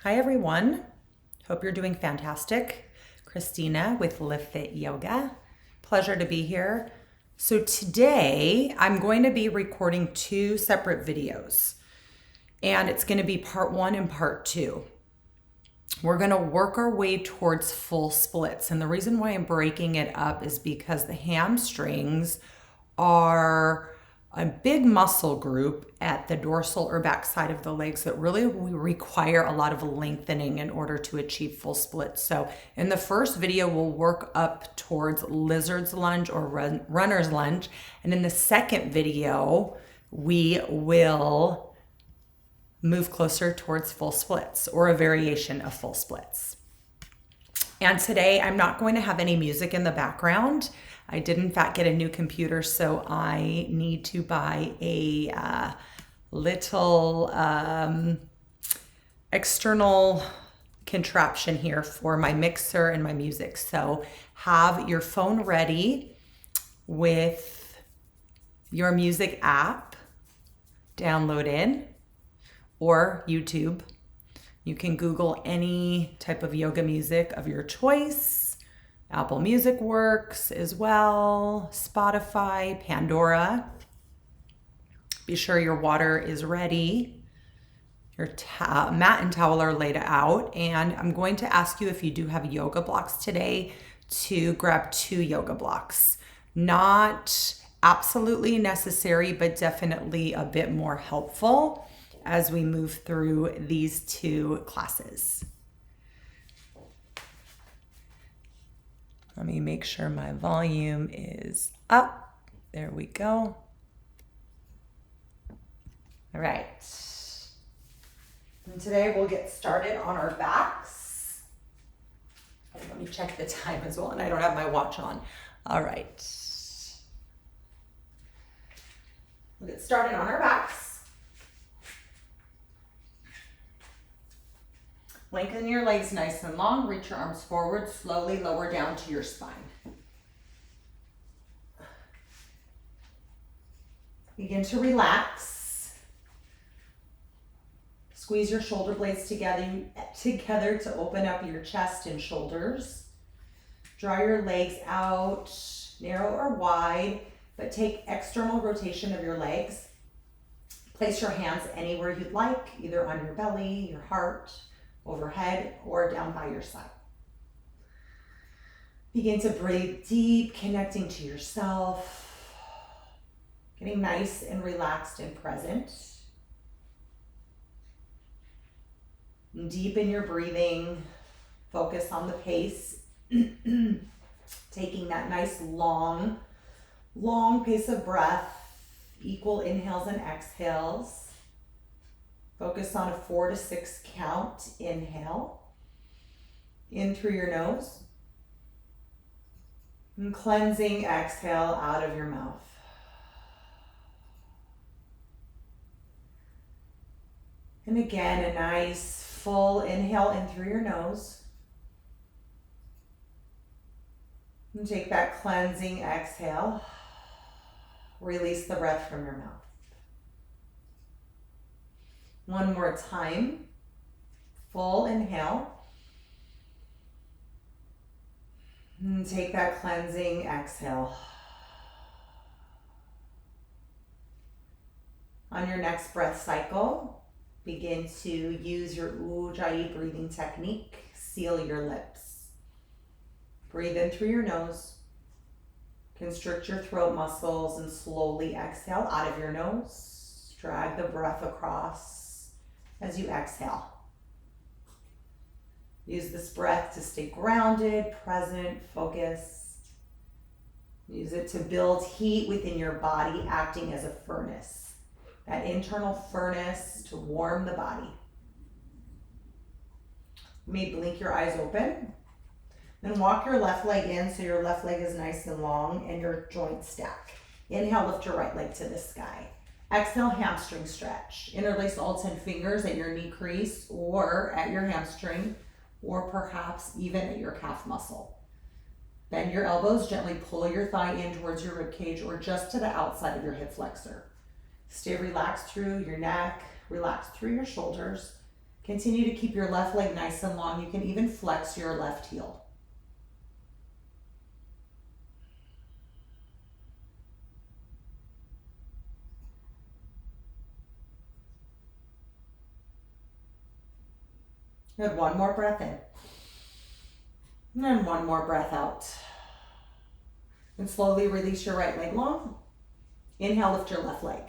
Hi everyone, hope you're doing fantastic. Christina with Live Fit Yoga. Pleasure to be here. So today I'm going to be recording two separate videos and it's going to be part one and part two. We're going to work our way towards full splits, and the reason why I'm breaking it up is because the hamstrings are a big muscle group at the dorsal or back side of the legs that really require a lot of lengthening in order to achieve full splits. So in the first video, we'll work up towards lizard's lunge or runner's lunge. And in the second video, we will move closer towards full splits or a variation of full splits. And today I'm not going to have any music in the background. I did in fact get a new computer, so I need to buy a little external contraption here for my mixer and my music. So have your phone ready with your music app downloaded or YouTube. You can Google any type of yoga music of your choice. Apple Music works as well, Spotify, Pandora. Be sure your water is ready. Your mat and towel are laid out. And I'm going to ask you, if you do have yoga blocks today, to grab 2 yoga blocks. Not absolutely necessary, but definitely a bit more helpful as we move through these 2 classes. Let me make sure my volume is up. There we go. All right. And today we'll get started on our backs. Let me check the time as well, and I don't have my watch on. All right. We'll get started on our backs. Lengthen your legs nice and long. Reach your arms forward. Slowly lower down to your spine. Begin to relax. Squeeze your shoulder blades together to open up your chest and shoulders. Draw your legs out, narrow or wide, but take external rotation of your legs. Place your hands anywhere you'd like, either on your belly, your heart, overhead, or down by your side. Begin to breathe deep, connecting to yourself, getting nice and relaxed and present. And deepen your breathing, focus on the pace, taking that nice long pace of breath, equal inhales and exhales. Focus on a 4 to 6 count. Inhale, in through your nose, and cleansing exhale out of your mouth. And again, a nice full inhale in through your nose. And take that cleansing exhale. Release the breath from your mouth. One more time. Full inhale. And take that cleansing exhale. On your next breath cycle, begin to use your Ujjayi breathing technique. Seal your lips. Breathe in through your nose. Constrict your throat muscles and slowly exhale out of your nose. Drag the breath across as you exhale. Use this breath to stay grounded, present, focused. Use it to build heat within your body, acting as a furnace. That internal furnace to warm the body. You may blink your eyes open. Then walk your left leg in so your left leg is nice and long and your joints stack. Inhale, lift your right leg to the sky. Exhale, hamstring stretch. Interlace all 10 fingers at your knee crease or at your hamstring, or perhaps even at your calf muscle. Bend your elbows, gently pull your thigh in towards your rib cage or just to the outside of your hip flexor. Stay relaxed through your neck, relax through your shoulders. Continue to keep your left leg nice and long. You can even flex your left heel. Good, one more breath in. And then one more breath out. And slowly release your right leg long. Inhale, lift your left leg.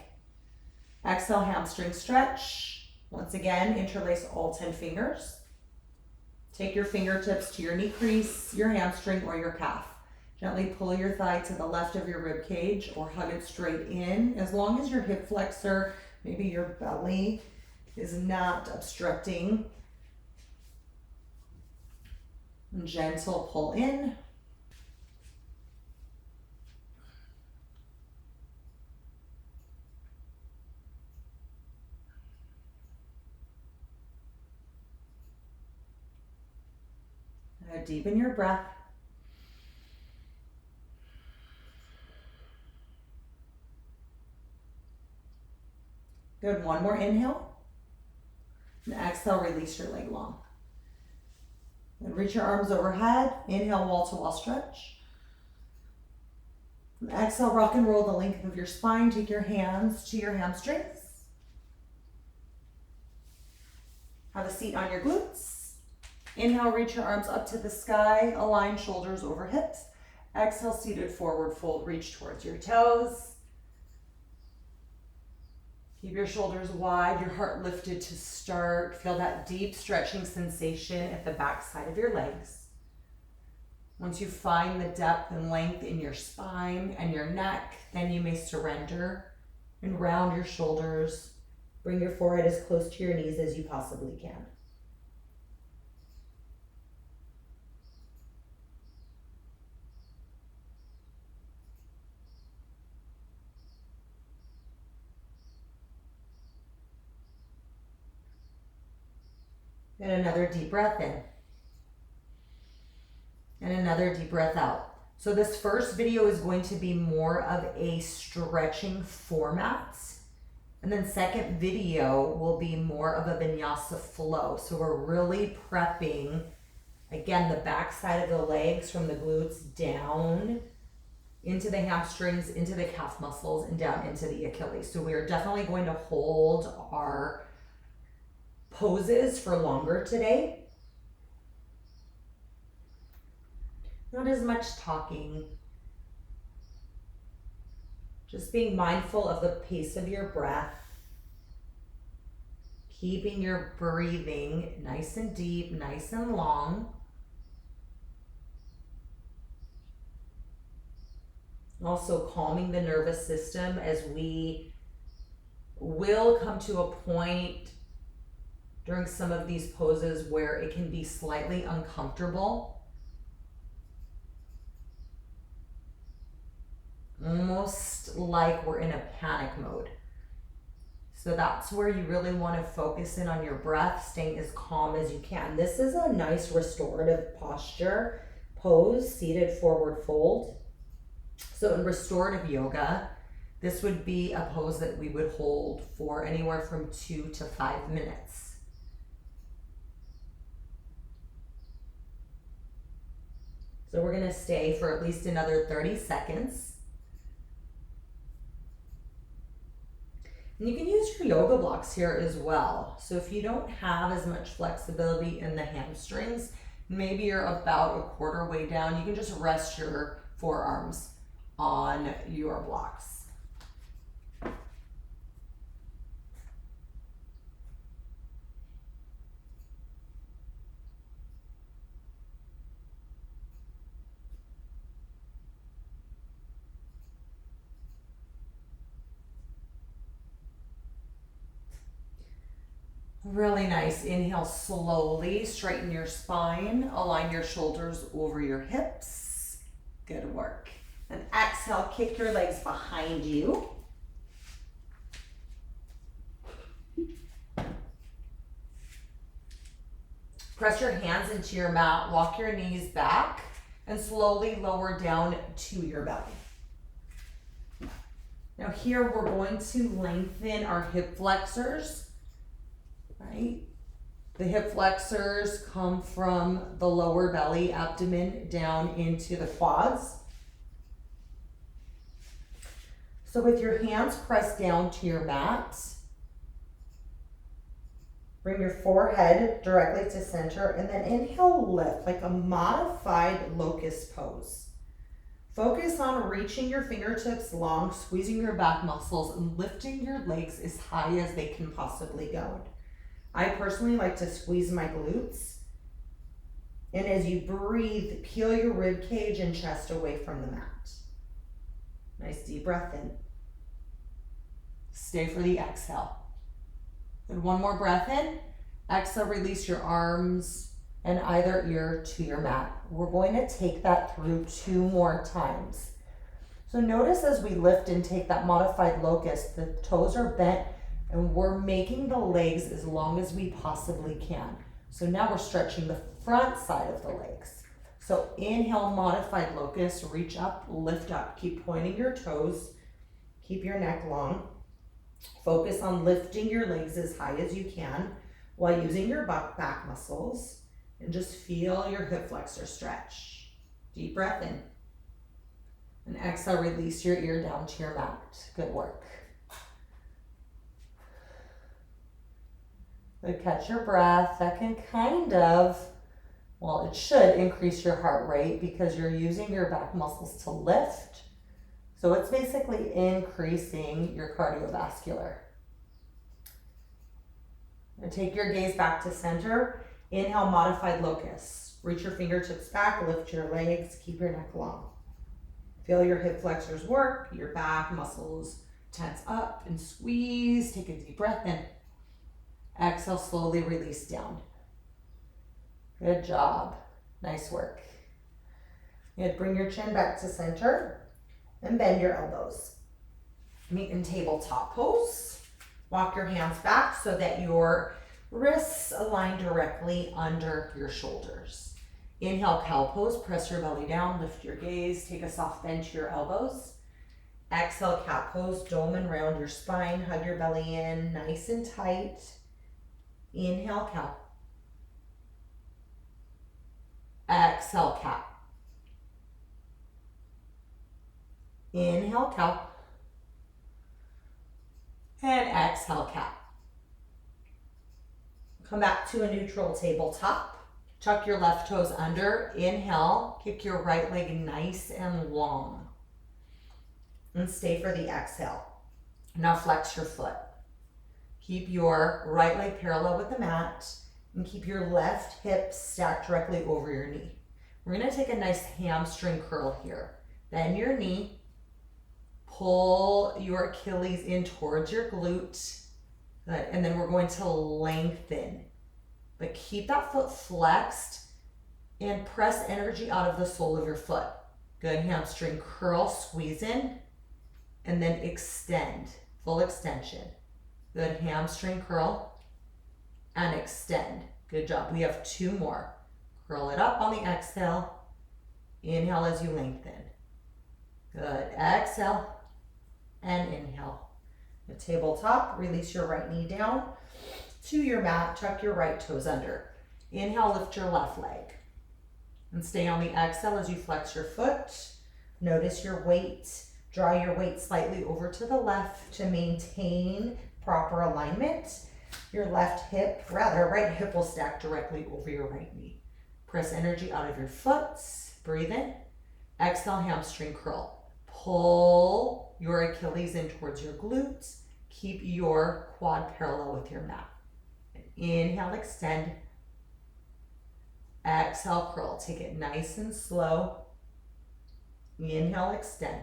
Exhale, hamstring stretch. Once again, interlace all 10 fingers. Take your fingertips to your knee crease, your hamstring, or your calf. Gently pull your thigh to the left of your rib cage or hug it straight in. As long as your hip flexor, maybe your belly, is not obstructing. And gentle pull in. Now deepen your breath. Good, one more inhale. And exhale, release your leg long. And reach your arms overhead. Inhale, wall-to-wall stretch. And exhale, rock and roll the length of your spine. Take your hands to your hamstrings. Have a seat on your glutes. Inhale, reach your arms up to the sky. Align shoulders over hips. Exhale, seated forward fold. Reach towards your toes. Keep your shoulders wide, your heart lifted to start. Feel that deep stretching sensation at the back side of your legs. Once you find the depth and length in your spine and your neck, then you may surrender and round your shoulders. Bring your forehead as close to your knees as you possibly can. And another deep breath in. And another deep breath out. So this first video is going to be more of a stretching format. And then second video will be more of a vinyasa flow. So we're really prepping, again, the back side of the legs from the glutes down into the hamstrings, into the calf muscles, and down into the Achilles. So we are definitely going to hold our poses for longer today. Not as much talking. Just being mindful of the pace of your breath. Keeping your breathing nice and deep, nice and long. Also calming the nervous system, as we will come to a point during some of these poses where it can be slightly uncomfortable. Almost like we're in a panic mode. So that's where you really want to focus in on your breath, staying as calm as you can. This is a nice restorative posture pose, seated forward fold. So in restorative yoga, this would be a pose that we would hold for anywhere from 2 to 5 minutes. So we're gonna stay for at least another 30 seconds. And you can use your yoga blocks here as well. So if you don't have as much flexibility in the hamstrings, maybe you're about a quarter way down, you can just rest your forearms on your blocks. Really nice. Inhale slowly, straighten your spine, align your shoulders over your hips. Good work. And exhale, kick your legs behind you. Press your hands into your mat, walk your knees back, and slowly lower down to your belly. Now here we're going to lengthen our hip flexors. Right? The hip flexors come from the lower belly, abdomen, down into the quads. So with your hands pressed down to your mat, bring your forehead directly to center, and then inhale, lift like a modified locust pose. Focus on reaching your fingertips long, squeezing your back muscles, and lifting your legs as high as they can possibly go. I personally like to squeeze my glutes. And as you breathe, peel your rib cage and chest away from the mat. Nice deep breath in. Stay for the exhale. And one more breath in. Exhale, release your arms and either ear to your mat. We're going to take that through 2 more times. So notice as we lift and take that modified locust, the toes are bent and we're making the legs as long as we possibly can. So now we're stretching the front side of the legs. So inhale, modified locust, reach up, lift up. Keep pointing your toes. Keep your neck long. Focus on lifting your legs as high as you can while using your back muscles, and just feel your hip flexor stretch. Deep breath in. And exhale, release your ear down to your mat. Good work. Good, catch your breath. That can kind of, well, it should increase your heart rate because you're using your back muscles to lift. So it's basically increasing your cardiovascular. And take your gaze back to center. Inhale, modified locust. Reach your fingertips back, lift your legs, keep your neck long. Feel your hip flexors work, your back muscles tense up and squeeze. Take a deep breath in. Exhale, slowly release down. Good job. Nice work. Good. Bring your chin back to center and bend your elbows. Meet in tabletop pose. Walk your hands back so that your wrists align directly under your shoulders. Inhale, cow pose. Press your belly down. Lift your gaze. Take a soft bend to your elbows. Exhale, cat pose. Dome and round your spine. Hug your belly in nice and tight. Inhale, cow. Exhale, cat. Inhale, cow. And exhale, cat. Come back to a neutral tabletop. Tuck your left toes under. Inhale, kick your right leg nice and long. And stay for the exhale. Now flex your foot. Keep your right leg parallel with the mat and keep your left hip stacked directly over your knee. We're going to take a nice hamstring curl here. Bend your knee. Pull your Achilles in towards your glute. Good. And then we're going to lengthen. But keep that foot flexed and press energy out of the sole of your foot. Good. Hamstring curl, squeeze in, and then extend. Full extension. Good. Hamstring curl and extend. Good job. We have 2 more. Curl it up on the exhale. Inhale as you lengthen. Good. Exhale and inhale. The tabletop, release your right knee down to your mat. Tuck your right toes under. Inhale, lift your left leg. And stay on the exhale as you flex your foot. Notice your weight. Draw your weight slightly over to the left to maintain proper alignment. Your right hip will stack directly over your right knee. Press energy out of your foot. Breathe in. Exhale, hamstring curl. Pull your Achilles in towards your glutes. Keep your quad parallel with your mat. Inhale, extend. Exhale, curl. Take it nice and slow. Inhale, extend.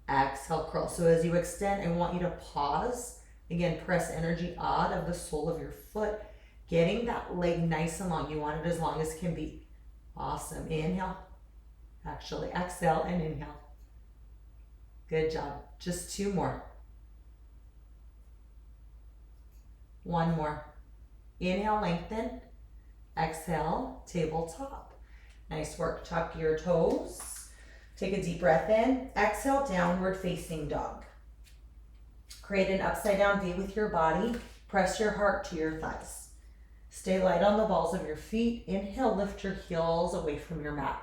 Exhale, curl. So as you extend, I want you to pause. Again, press energy out of the sole of your foot. Getting that leg nice and long. You want it as long as can be. Awesome. Inhale. Actually, exhale and inhale. Good job. Just 2 more. 1 more. Inhale, lengthen. Exhale, tabletop. Nice work. Tuck your toes. Take a deep breath in. Exhale, downward facing dog. Create an upside down V with your body. Press your heart to your thighs. Stay light on the balls of your feet. Inhale, lift your heels away from your mat.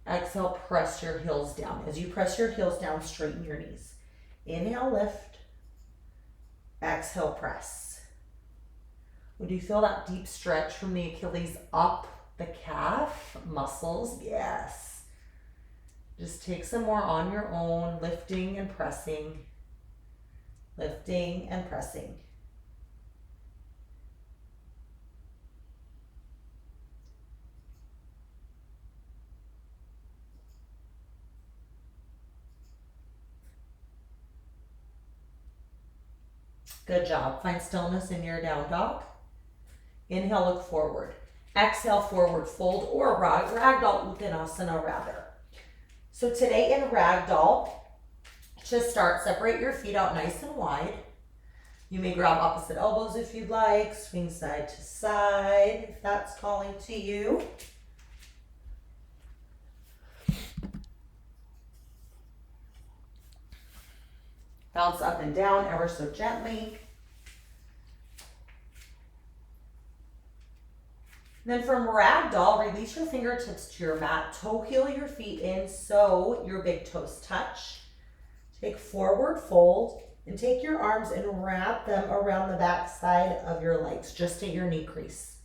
Exhale, press your heels down. As you press your heels down, straighten your knees. Inhale, lift. Exhale, press. Would you feel that deep stretch from the Achilles up the calf muscles? Yes. Just take some more on your own, lifting and pressing. Lifting and pressing. Good job. Find stillness in your down dog. Inhale, look forward. Exhale, forward fold or ragdoll uttanasana rather. So today in ragdoll, to start, separate your feet out nice and wide. You may grab opposite elbows if you'd like, swing side to side if that's calling to you. Bounce up and down ever so gently. Then from ragdoll, release your fingertips to your mat. Toe heel your feet in so your big toes touch. Take forward fold and take your arms and wrap them around the back side of your legs, just at your knee crease.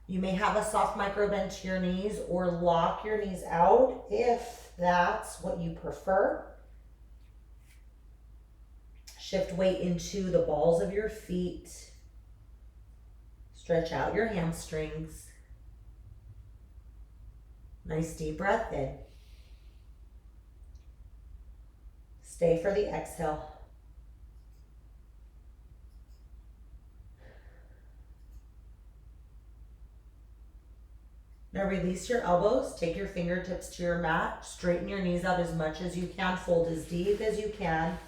You may have a soft micro bend to your knees or lock your knees out if that's what you prefer. Shift weight into the balls of your feet. Stretch out your hamstrings. Nice deep breath in. Stay for the exhale. Now release your elbows, take your fingertips to your mat, straighten your knees out as much as you can, fold as deep as you can,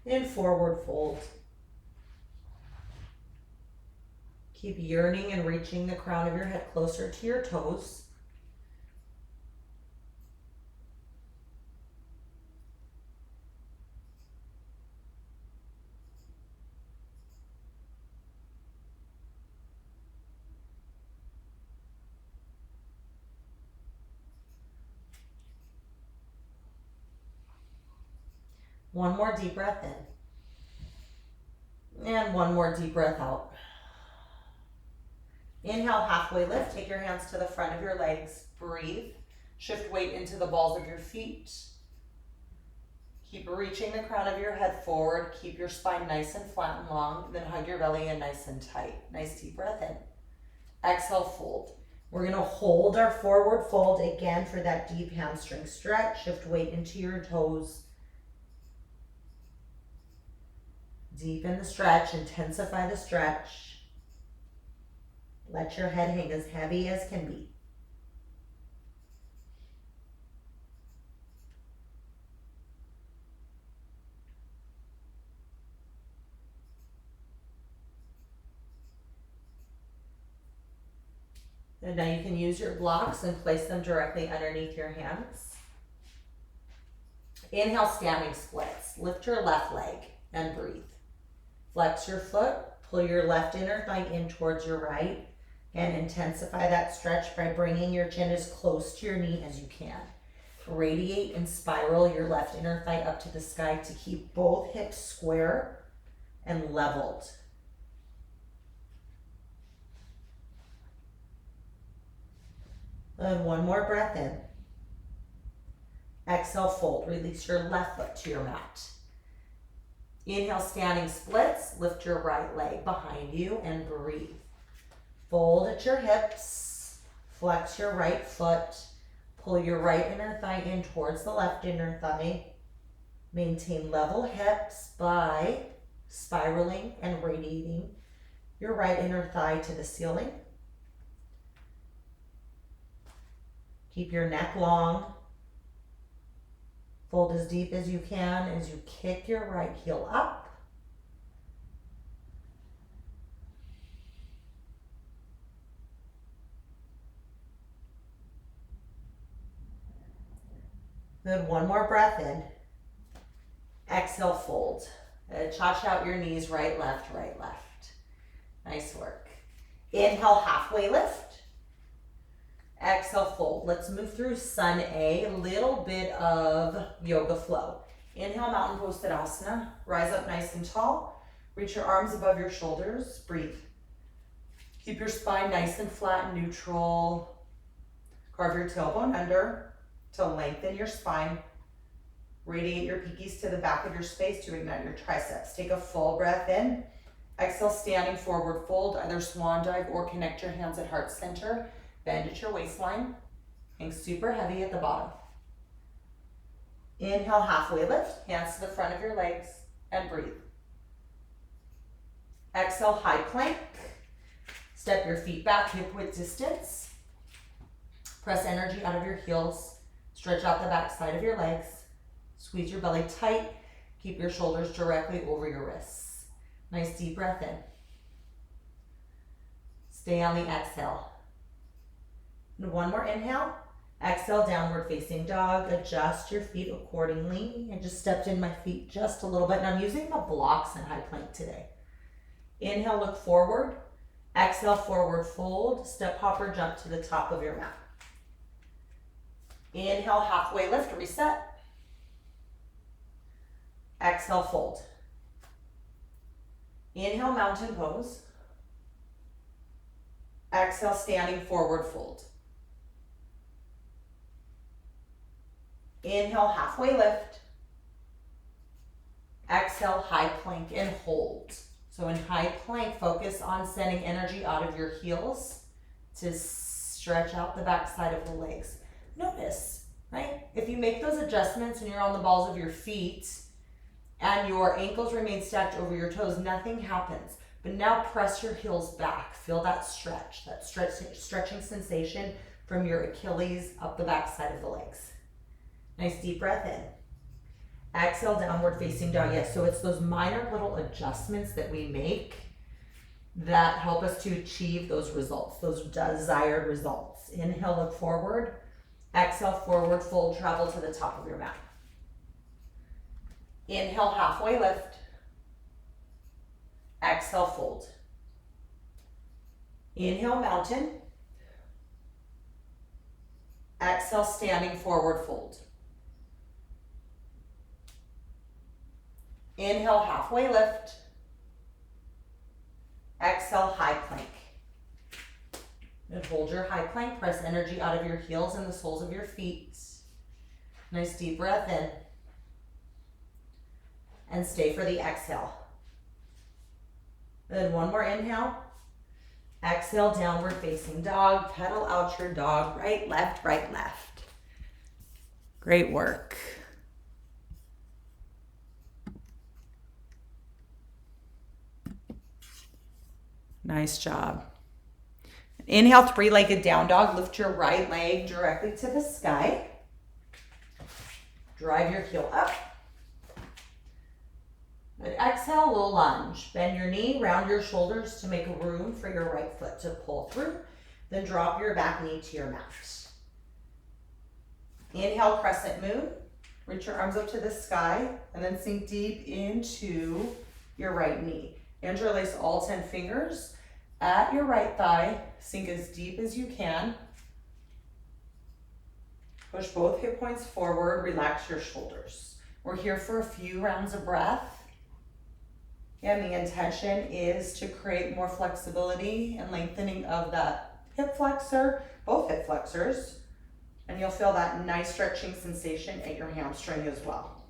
and forward fold. Keep yearning and reaching the crown of your head closer to your toes. One more deep breath in. And one more deep breath out. Inhale, halfway lift. Take your hands to the front of your legs. Breathe. Shift weight into the balls of your feet. Keep reaching the crown of your head forward. Keep your spine nice and flat and long. Then hug your belly in nice and tight. Nice deep breath in. Exhale, fold. We're going to hold our forward fold again for that deep hamstring stretch. Shift weight into your toes. Deepen the stretch, intensify the stretch. Let your head hang as heavy as can be. And now you can use your blocks and place them directly underneath your hands. Inhale, standing splits. Lift your left leg and breathe. Flex your foot, pull your left inner thigh in towards your right, and intensify that stretch by bringing your chin as close to your knee as you can. Radiate and spiral your left inner thigh up to the sky to keep both hips square and leveled. And one more breath in. Exhale, fold. Release your left foot to your mat. Inhale, standing splits. Lift your right leg behind you and breathe. Fold at your hips. Flex your right foot. Pull your right inner thigh in towards the left inner thigh. Maintain level hips by spiraling and radiating your right inner thigh to the ceiling. Keep your neck long. Fold as deep as you can as you kick your right heel up. Good, one more breath in. Exhale, fold. Cha-cha out your knees, right, left, right, left. Nice work. Inhale, halfway lift. Exhale, fold. Let's move through Sun A, a little bit of yoga flow. Inhale, mountain pose Tadasana. Rise up nice and tall. Reach your arms above your shoulders. Breathe. Keep your spine nice and flat and neutral. Carve your tailbone under to lengthen your spine. Radiate your pinkies to the back of your space to ignite your triceps. Take a full breath in. Exhale, standing forward fold, either swan dive or connect your hands at heart center. Bend at your waistline. Hang super heavy at the bottom. Inhale, halfway lift. Hands to the front of your legs and breathe. Exhale, high plank. Step your feet back, hip width distance. Press energy out of your heels. Stretch out the back side of your legs. Squeeze your belly tight. Keep your shoulders directly over your wrists. Nice deep breath in. Stay on the exhale. And one more inhale. Exhale, downward facing dog. Adjust your feet accordingly. I just stepped in my feet just a little bit, and I'm using the blocks in high plank today. Inhale, look forward. Exhale, forward fold. Step hopper, jump to the top of your mat. Inhale, halfway lift, reset. Exhale, fold. Inhale, mountain pose. Exhale, standing forward fold. Inhale, halfway lift. Exhale, high plank and hold. So in high plank, focus on sending energy out of your heels to stretch out the back side of the legs. Notice, right? If you make those adjustments and you're on the balls of your feet and your ankles remain stacked over your toes, nothing happens. But now press your heels back. Feel that stretching sensation from your Achilles up the back side of the legs. Nice deep breath in. Exhale, downward facing dog. Yes, so it's those minor little adjustments that we make that help us to achieve those results, those desired results. Inhale, look forward. Exhale, forward fold, travel to the top of your mat. Inhale, halfway lift. Exhale, fold. Inhale, mountain. Exhale, standing forward fold. Inhale, halfway lift. Exhale, high plank. And hold your high plank. Press energy out of your heels and the soles of your feet. Nice deep breath in. And stay for the exhale. Then one more inhale. Exhale, downward facing dog. Pedal out your dog. Right, left, right, left. Great work. Nice job. Inhale, three-legged down dog. Lift your right leg directly to the sky. Drive your heel up. And exhale, low lunge. Bend your knee, round your shoulders to make room for your right foot to pull through. Then drop your back knee to your mat. Inhale, crescent moon. Reach your arms up to the sky and then sink deep into your right knee. Interlace all 10 fingers at your right thigh. Sink as deep as you can. Push both hip points forward. Relax your shoulders. We're here for a few rounds of breath. And the intention is to create more flexibility and lengthening of that hip flexor, both hip flexors. And you'll feel that nice stretching sensation at your hamstring as well.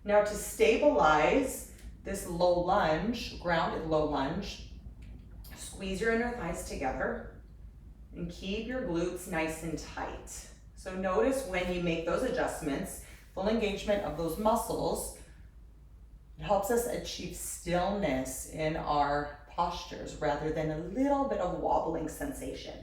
Now to stabilize this low lunge, grounded low lunge, squeeze your inner thighs together and keep your glutes nice and tight. So notice when you make those adjustments, full engagement of those muscles, it helps us achieve stillness in our postures rather than a little bit of wobbling sensation.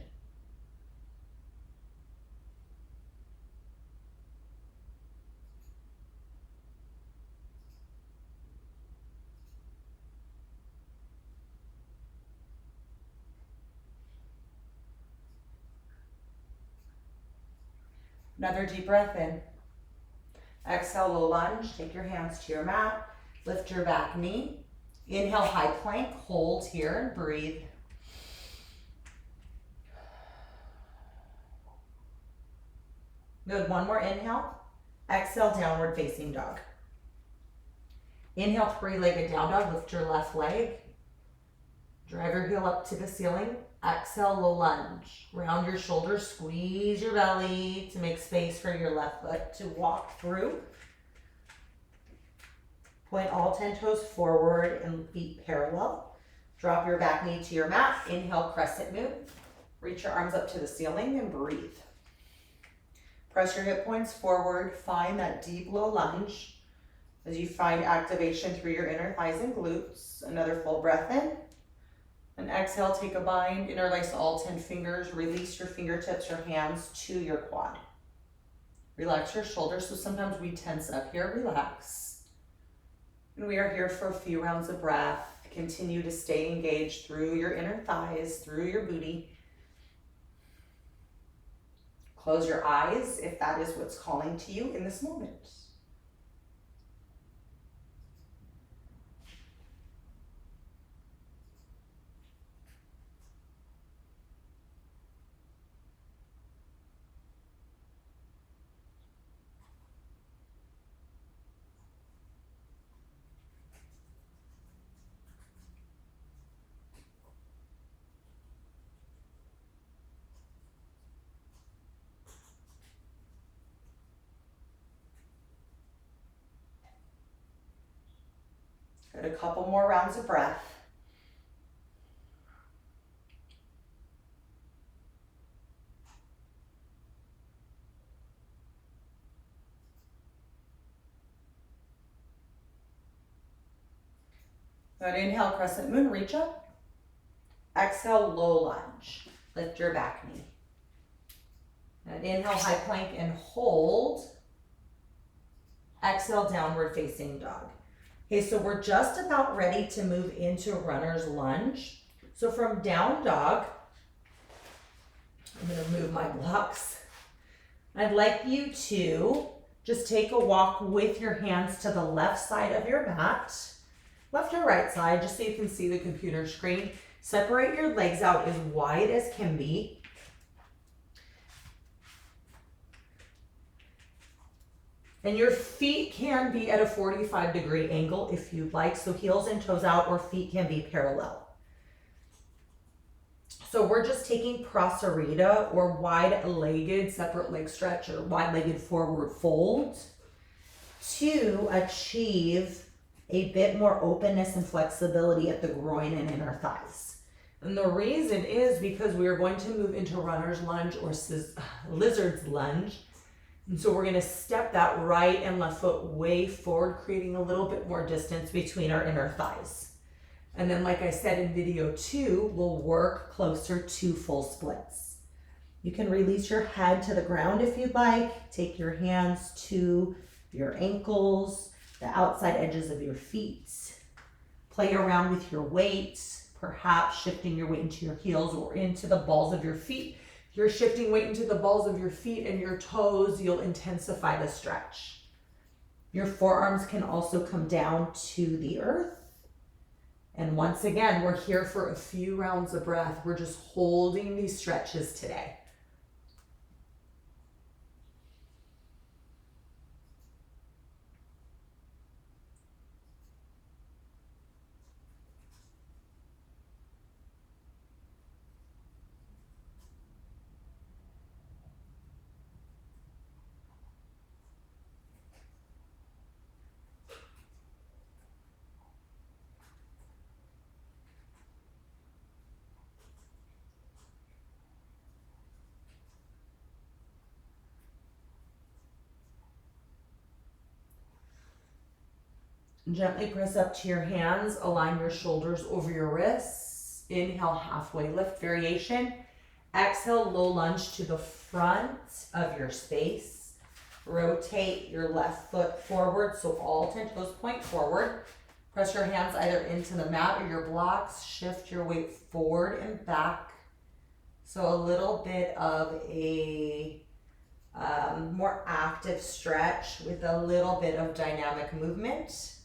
Another deep breath in. Exhale, low lunge. Take your hands to your mat. Lift your back knee. Inhale, high plank. Hold here and breathe. Good, one more inhale. Exhale, downward facing dog. Inhale, three-legged down dog. Lift your left leg. Drive your heel up to the ceiling. Exhale, low lunge. Round your shoulders, squeeze your belly to make space for your left foot to walk through. Point all 10 toes forward and feet parallel. Drop your back knee to your mat. Inhale, crescent moon. Reach your arms up to the ceiling and breathe. Press your hip points forward. Find that deep low lunge as you find activation through your inner thighs and glutes. Another full breath in. And exhale, take a bind. Interlace all 10 fingers. Release your fingertips, your hands to your quad. Relax your shoulders. So sometimes we tense up here. Relax. And we are here for a few rounds of breath. Continue to stay engaged through your inner thighs, through your booty. Close your eyes if that is what's calling to you in this moment. Good, a couple more rounds of breath. Good, inhale, crescent moon, reach up. Exhale, low lunge. Lift your back knee. And inhale, high plank and hold. Exhale, downward facing dog. Okay, so we're just about ready to move into runner's lunge. So from down dog, I'm gonna move my blocks. I'd like you to just take a walk with your hands to the left side of your mat, left or right side, just so you can see the computer screen. Separate your legs out as wide as can be. And your feet can be at a 45-degree angle if you'd like, so heels and toes out, or feet can be parallel. So we're just taking prasarita, or wide-legged separate leg stretch, or wide-legged forward fold, to achieve a bit more openness and flexibility at the groin and inner thighs. And the reason is because we are going to move into runner's lunge or lizard's lunge. And so we're gonna step that right and left foot way forward, creating a little bit more distance between our inner thighs. And then, like I said in video 2, we'll work closer to full splits. You can release your head to the ground if you'd like. Take your hands to your ankles, the outside edges of your feet. Play around with your weight, perhaps shifting your weight into your heels or into the balls of your feet. If you're shifting weight into the balls of your feet and your toes, you'll intensify the stretch. Your forearms can also come down to the earth. And once again, we're here for a few rounds of breath. We're just holding these stretches today. Gently press up to your hands, align your shoulders over your wrists. Inhale, halfway lift variation. Exhale, low lunge to the front of your space. Rotate your left foot forward, so all 10 toes point forward. Press your hands either into the mat or your blocks. Shift your weight forward and back. So a little bit of a more active stretch with a little bit of dynamic movement.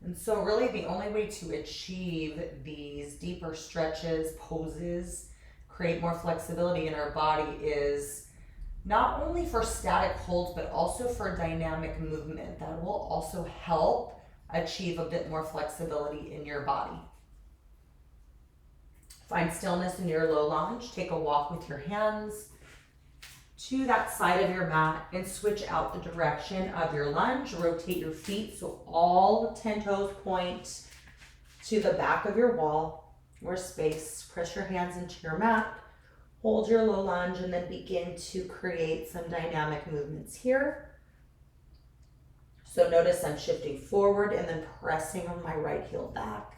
And so really the only way to achieve these deeper stretches, poses, create more flexibility in our body is not only for static holds, but also for dynamic movement. That will also help achieve a bit more flexibility in your body. Find stillness in your low lunge. Take a walk with your hands to that side of your mat and switch out the direction of your lunge. Rotate your feet so all 10 toes point to the back of your wall or space. Press your hands into your mat. Hold your low lunge and then begin to create some dynamic movements here. So notice I'm shifting forward and then pressing on my right heel back.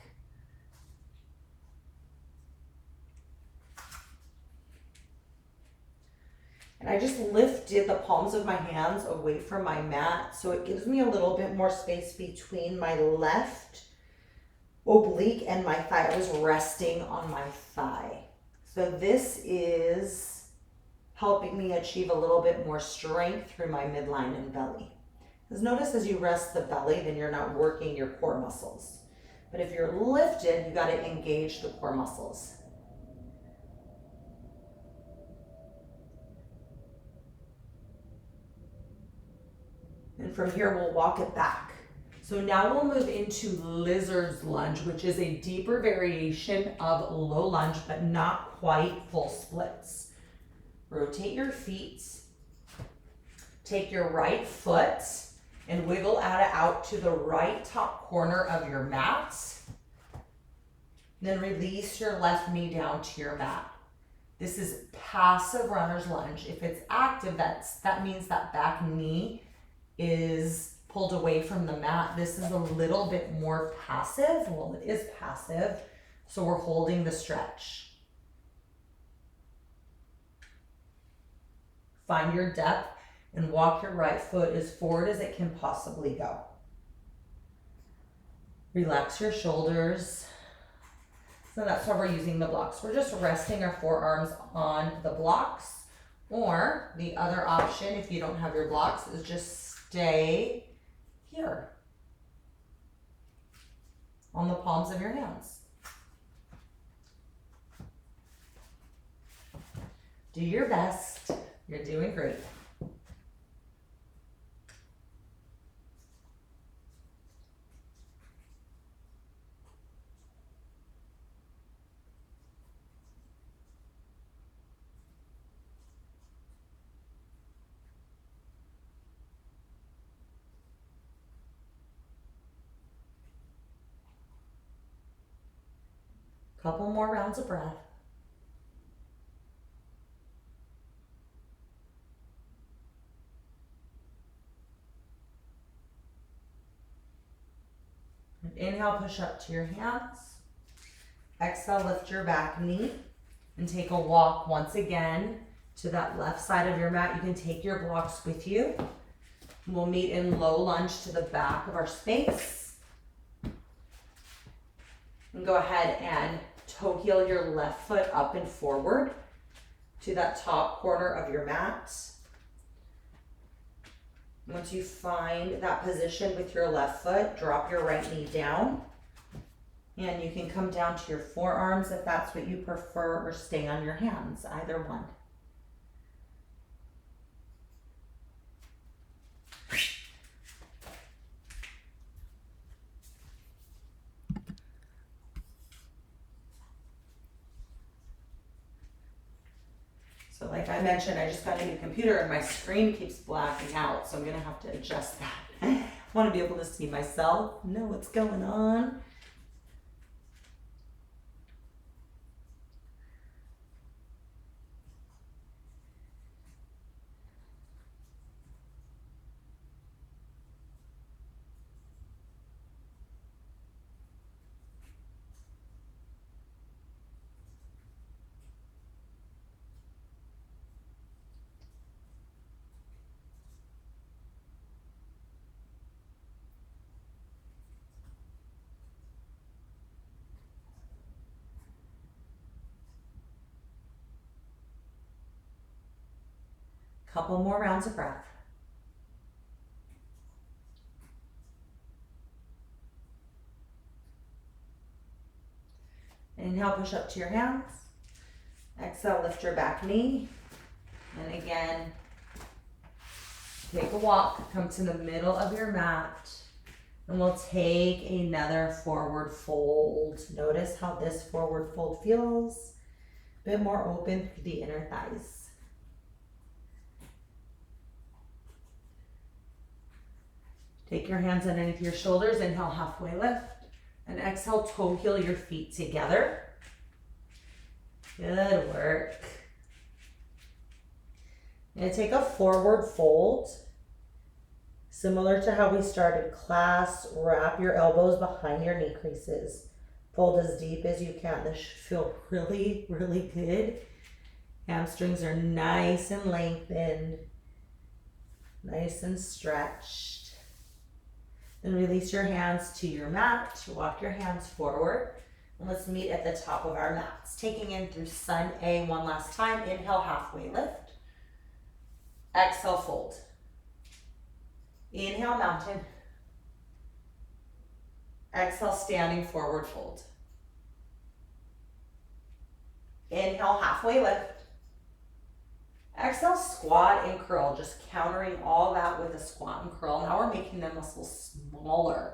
And I just lifted the palms of my hands away from my mat, so it gives me a little bit more space between my left oblique and my thigh. I was resting on my thigh. So this is helping me achieve a little bit more strength through my midline and belly. Because notice as you rest the belly, then you're not working your core muscles. But if you're lifted, you got to engage the core muscles. And from here, we'll walk it back. So now we'll move into lizard's lunge, which is a deeper variation of low lunge, but not quite full splits. Rotate your feet. Take your right foot and wiggle out to the right top corner of your mat. Then release your left knee down to your mat. This is passive runner's lunge. If it's active, that means that back knee is pulled away from the mat. This is a little bit more passive. Well, it is passive, so we're holding the stretch. Find your depth and walk your right foot as forward as it can possibly go. Relax your shoulders. So that's why we're using the blocks. We're just resting our forearms on the blocks, or the other option, if you don't have your blocks, is just stay here on the palms of your hands. Do your best. You're doing great. Couple more rounds of breath. And inhale, push up to your hands. Exhale, lift your back knee and take a walk once again to that left side of your mat. You can take your blocks with you. We'll meet in low lunge to the back of our space. And go ahead and toe heel your left foot up and forward to that top corner of your mat. Once you find that position with your left foot, drop your right knee down. And you can come down to your forearms if that's what you prefer, or stay on your hands, either one. So like I mentioned, I just got a new computer and my screen keeps blacking out, so I'm gonna have to adjust that. I want to be able to see myself, know what's going on. Couple more rounds of breath. Inhale, push up to your hands. Exhale, lift your back knee. And again, take a walk, come to the middle of your mat, and we'll take another forward fold. Notice how this forward fold feels. A bit more open through the inner thighs. Take your hands underneath your shoulders, inhale, halfway lift, and exhale, toe heel your feet together. Good work. And take a forward fold. Similar to how we started class, wrap your elbows behind your knee creases. Fold as deep as you can. This should feel really, really good. Hamstrings are nice and lengthened, nice and stretched. Then release your hands to your mat. Walk your hands forward. And let's meet at the top of our mats. Taking in through Sun A one last time. Inhale, halfway lift. Exhale, fold. Inhale, mountain. Exhale, standing forward fold. Inhale, halfway lift. Exhale, squat and curl, just countering all that with a squat and curl. Now we're making the muscles smaller.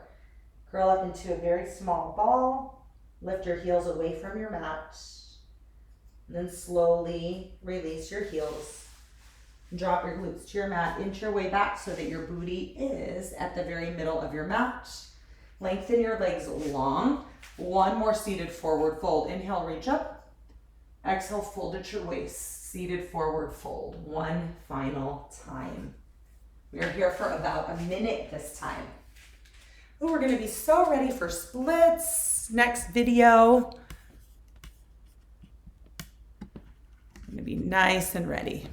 Curl up into a very small ball. Lift your heels away from your mat. And then slowly release your heels. Drop your glutes to your mat, inch your way back so that your booty is at the very middle of your mat. Lengthen your legs long. One more seated forward fold. Inhale, reach up. Exhale, fold at your waist. Seated forward fold. One final time. We are here for about a minute this time. Ooh, we're gonna be so ready for splits. Next video. I'm gonna be nice and ready.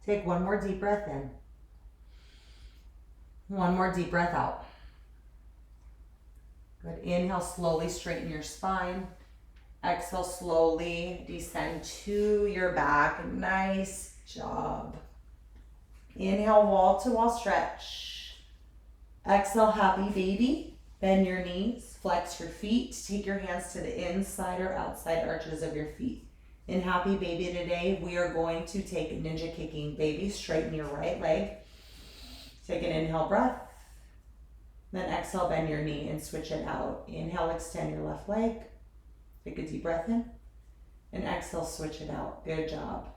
Take one more deep breath in. One more deep breath out. Good. Inhale, slowly straighten your spine. Exhale, slowly descend to your back. Nice job. Inhale, wall to wall stretch. Exhale, happy baby. Bend your knees, flex your feet. Take your hands to the inside or outside arches of your feet. In happy baby today, we are going to take ninja kicking baby. Straighten your right leg. Take an inhale breath. Then exhale, bend your knee and switch it out. Inhale, extend your left leg. Take a deep breath in. And exhale, switch it out. Good job.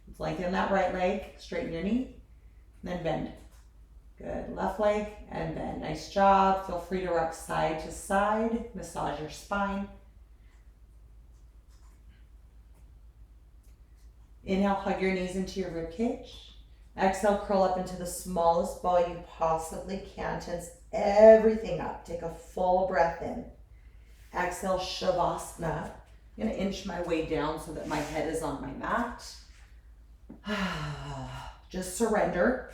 Let's lengthen that right leg. Straighten your knee. Then bend. Good. Left leg and bend. Nice job. Feel free to rock side to side. Massage your spine. Inhale, hug your knees into your rib cage. Exhale, curl up into the smallest ball you possibly can. Tense everything up. Take a full breath in. Exhale, Shavasana. I'm going to inch my way down so that my head is on my mat. Just surrender.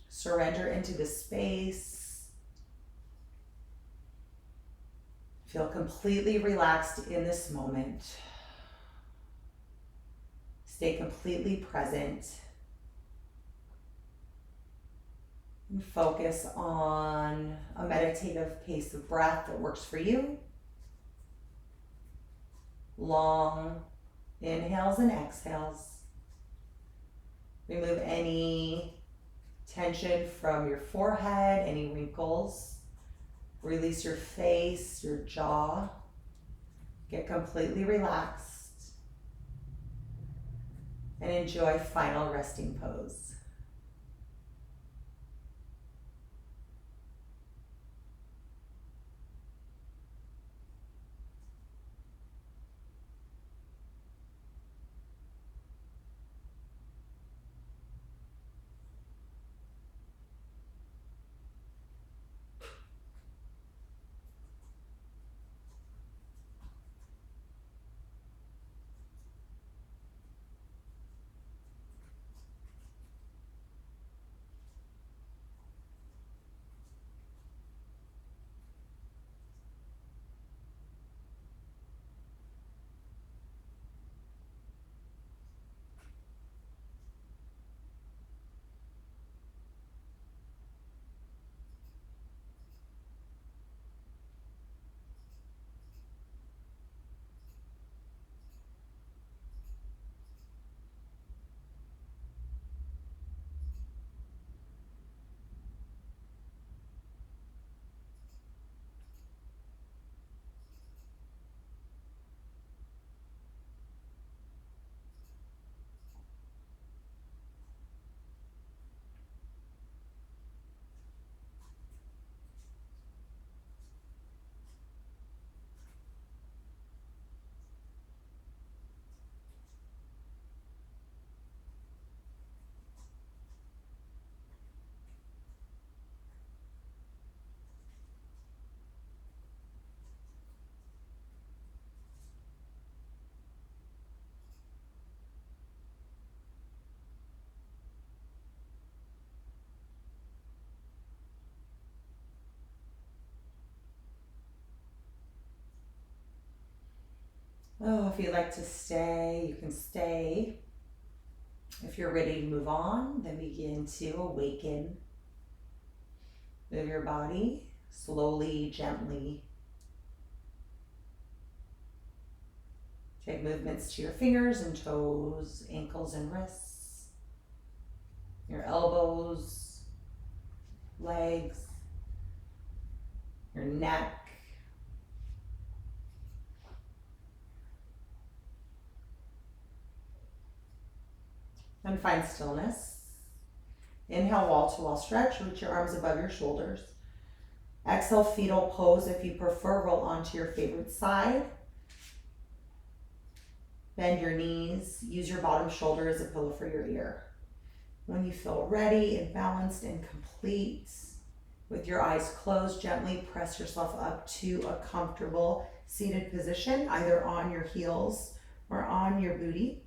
Surrender into the space. Feel completely relaxed in this moment. Stay completely present. And focus on a meditative pace of breath that works for you. Long inhales and exhales. Remove any tension from your forehead, any wrinkles. Release your face, your jaw. Get completely relaxed. And enjoy final resting pose. Oh, if you'd like to stay, you can stay. If you're ready to move on, then begin to awaken. Move your body slowly, gently. Take movements to your fingers and toes, ankles and wrists, your elbows, legs, your neck. And find stillness. Inhale, wall-to-wall stretch. Reach your arms above your shoulders. Exhale, fetal pose. If you prefer, roll onto your favorite side. Bend your knees. Use your bottom shoulder as a pillow for your ear. When you feel ready and balanced and complete, with your eyes closed, gently press yourself up to a comfortable seated position, either on your heels or on your booty.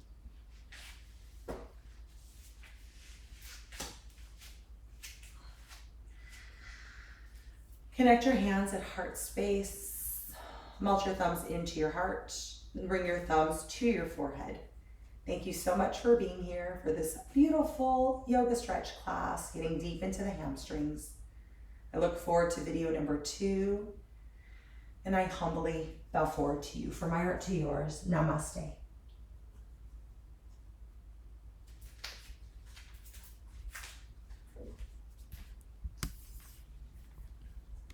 Connect your hands at heart space. Melt your thumbs into your heart and bring your thumbs to your forehead. Thank you so much for being here for this beautiful yoga stretch class, getting deep into the hamstrings. I look forward to video number 2, and I humbly bow forward to you. From my heart to yours, namaste.